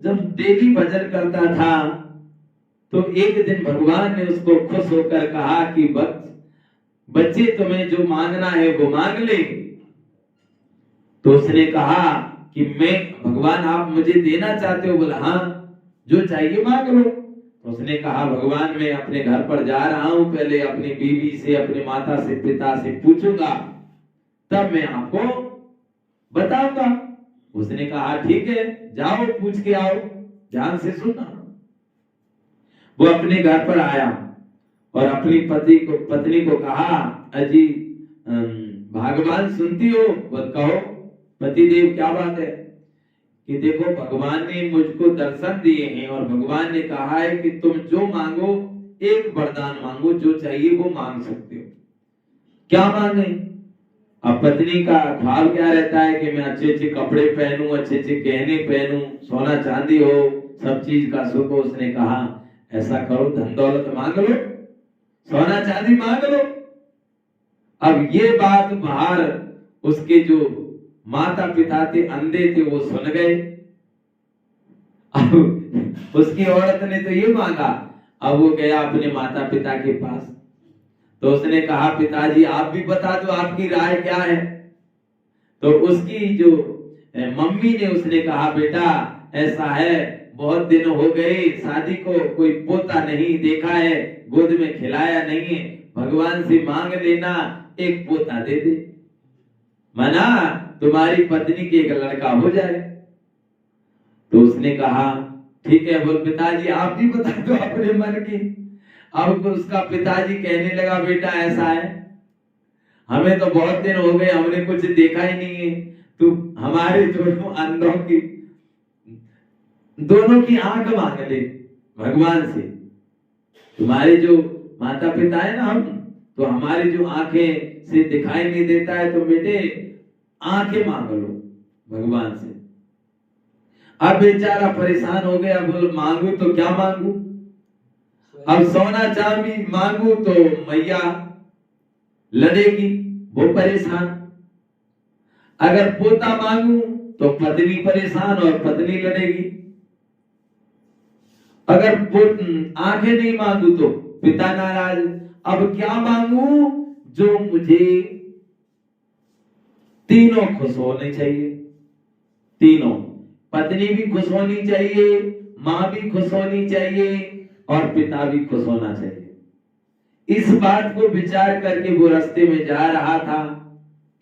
जब डेली भजन करता था तो एक दिन भगवान ने उसको खुश होकर कहा कि बच्चे तुम्हें जो मांगना है वो मांग ले। तो उसने कहा कि मैं भगवान आप मुझे देना चाहते हो? बोला हाँ, जो चाहिए मांग लो। तो उसने कहा भगवान मैं अपने घर पर जा रहा हूं, पहले अपनी बीवी से, अपनी माता से, पिता से पूछूंगा, तब मैं आपको बताऊंगा। उसने कहा ठीक है, जाओ पूछ के आओ, ध्यान से सुनना। वो अपने घर पर आया और अपनी पत्नी को कहा अजी भगवान सुनती हो? बोल कहो पतिदेव क्या बात है? कि देखो भगवान ने मुझको दर्शन दिए हैं और भगवान ने कहा है कि तुम जो मांगो, एक वरदान मांगो, जो चाहिए वो मांग सकते हो। क्या मांगे? अब पत्नी का ख्वाब क्या रहता है कि मैं अच्छे अच्छे कपड़े पहनूं, अच्छे अच्छे गहने पहनूं, सोना चांदी हो, सब चीज का सुख हो। उसने कहा ऐसा करो, धन दौलत मांग लो, सोना चांदी मांग लो। अब ये बात बाहर उसके जो माता पिता थे, अंधे थे, वो सुन गए। अब उसकी औरत ने तो ये मांगा। अब वो गया अपने माता पिता के पास, तो उसने कहा पिताजी आप भी बता दो, आपकी राय क्या है? तो उसकी जो मम्मी ने, उसने कहा बेटा ऐसा है, बहुत दिन हो गए शादी को, कोई पोता नहीं देखा है, गोद में खिलाया नहीं है, भगवान से मांग लेना, एक पोता दे दे, मना तुम्हारी पत्नी के एक लड़का हो जाए। तो उसने कहा ठीक है। बोल पिताजी आप भी बता दो अपने मन की। अब उसका पिताजी कहने लगा बेटा ऐसा है, हमें तो बहुत दिन हो गए, हमने कुछ देखा ही नहीं है, तू हमारे दोनों अंधों की, दोनों की आंख मांग ले भगवान से। तुम्हारे जो माता पिता है ना, हम तो हमारी जो आंखें से दिखाई नहीं देता है, तो बेटे आंखें मांग लो भगवान से। अब बेचारा परेशान हो गया, बोल मांगू तो क्या मांगू? अब सोना चांदी मांगू तो मैया लड़ेगी, वो परेशान। अगर पोता मांगू तो पत्नी परेशान और पत्नी लड़ेगी। अगर आंखें नहीं मांगू तो पिता नाराज। अब क्या मांगू जो मुझे तीनों खुश होने चाहिए, तीनों, पत्नी भी खुश होनी चाहिए, मां भी खुश होनी चाहिए और पिता भी खुश होना चाहिए। इस बात को विचार करके वो रास्ते में जा रहा था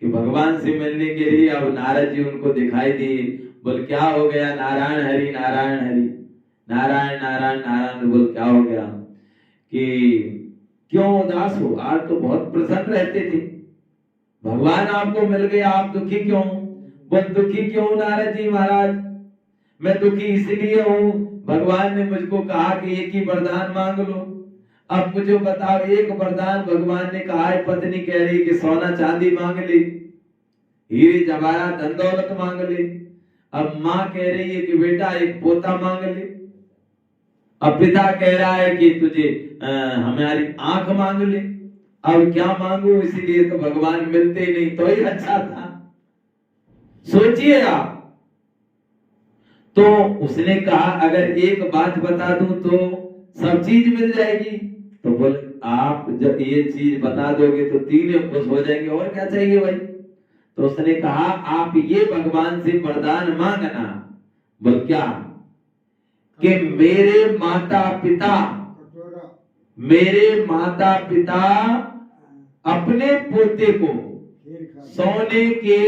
कि भगवान से मिलने के लिए अब नारद जी उनको दिखाई दिए। बोल क्या हो गया? नारायण हरि नारायण हरि, नारायण नारायण नारायण। बोल क्या हो गया कि क्यों उदास हो? आज तो बहुत प्रसन्न रहते थे, भगवान आपको मिल गया, आप दुखी क्यों? बोल दुखी क्यों नारद जी महाराज? मैं दुखी इसलिए हूं, भगवान ने मुझको कहा कि एक ही वरदान मांग लो। अब मुझे बताओ, एक वरदान भगवान ने कहा है, पत्नी कह रही कि सोना चांदी मांग ले, हीरे जवाहरात धन दौलत मांग ले। अब मां कह रही है कि बेटा एक पोता मांग ले। अब पिता कह रहा है कि तुझे हमारी आंख मांग ले। अब क्या मांगू? इसीलिए तो भगवान मिलते नहीं तो ही अच्छा था। सोचिए आप। तो उसने कहा अगर एक बात बता दूं तो सब चीज मिल जाएगी। तो बोले आप जब ये चीज बता दोगे तो तीनों खुश हो जाएंगे, और क्या चाहिए भाई? तो उसने कहा आप ये भगवान से वरदान मांगना। बोल क्या? कि मेरे माता पिता अपने पोते को सोने के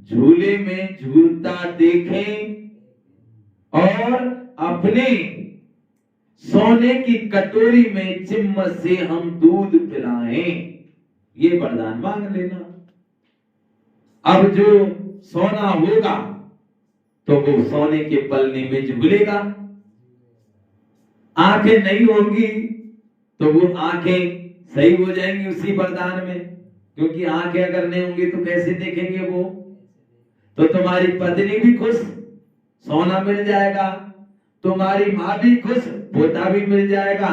झूले में झूलता देखें और अपने सोने की कटोरी में चिम्मच से हम दूध पिलाएं, ये वरदान मांग लेना। अब जो सोना होगा तो वो सोने के पलने में झूलेगा, आंखें नहीं होंगी तो वो आंखें सही हो जाएंगी उसी वरदान में, क्योंकि आंखें अगर नहीं होंगी तो कैसे देखेंगे वो? तो तुम्हारी पत्नी भी खुश, सोना मिल जाएगा, तुम्हारी माँ भी खुश, पोता भी मिल जाएगा,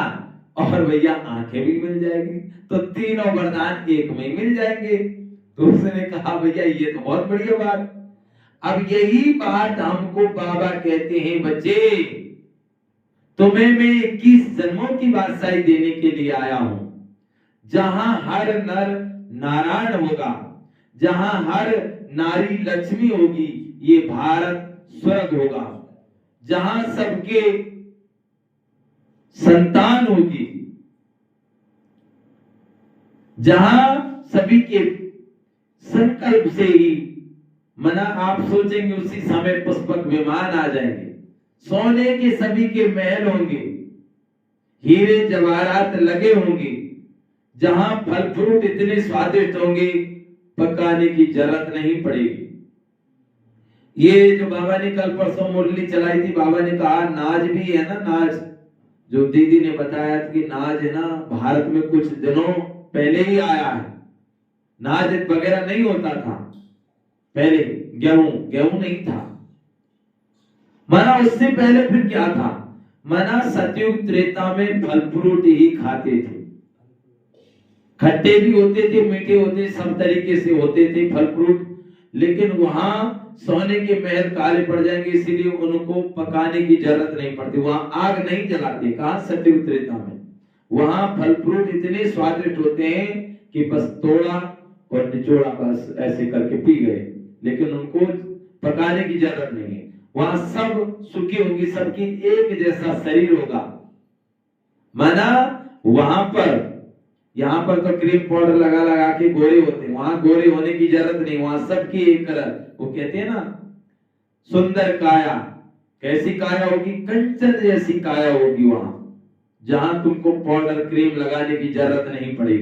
और भैया आंखें भी मिल जाएगी, तो तीनों वरदान एक में मिल जाएंगे। तो उसने कहा भैया ये तो बहुत बढ़िया बात। अब यही बात हमको बाबा कहते हैं, बच्चे तुम्हें मैं 21 जन्मों की बादशाही देने के लिए आया हूं, जहां हर नर नारायण होगा, जहां हर नारी लक्ष्मी होगी, ये भारत स्वर्ग होगा, जहां सबके संतान होगी, जहां सभी के संकल्प से ही मना आप सोचेंगे उसी समय पुष्पक विमान आ जाएंगे, सोने के सभी के महल होंगे, हीरे जवाहरात लगे होंगे, जहां फल फ्रूट इतने स्वादिष्ट होंगे पकाने की जरूरत नहीं पड़ेगी। ये जो बाबा ने कल परसों मुरली चलाई थी, बाबा ने कहा नाज भी है ना, नाज जो दीदी ने बताया था कि नाज है ना भारत में कुछ दिनों पहले ही आया है, नाज वगैरह नहीं होता था पहले, गेहूं नहीं था, माना उससे पहले फिर क्या था, माना सतयुग त्रेता में फल फ्रूट ही खाते थे, खट्टे भी होते थे, मीठे होते, सब तरीके से होते थे फल फ्रूट, लेकिन वहां सोने के महल काले पड़ जाएंगे, इसीलिए उनको पकाने की जरूरत नहीं पड़ती, वहां आग नहीं जलाते। कहां? सतयुग त्रेता में। वहां फल फ्रूट इतने स्वादिष्ट होते हैं कि बस तोड़ा और निचोड़ा बस ऐसे करके पी गए, लेकिन उनको पकाने की जरूरत नहीं है। वहां सब सुखी होंगी, सबकी एक जैसा शरीर होगा, माना वहां पर, यहां पर तो क्रीम पाउडर लगा लगा के गोरे होते हैं, वहां गोरे होने की जरूरत नहीं, वहां सबकी एक कलर, वो कहते हैं ना सुंदर काया, कैसी काया होगी? कंचन जैसी काया होगी वहां, जहां तुमको पाउडर क्रीम लगाने की जरूरत नहीं पड़ेगी।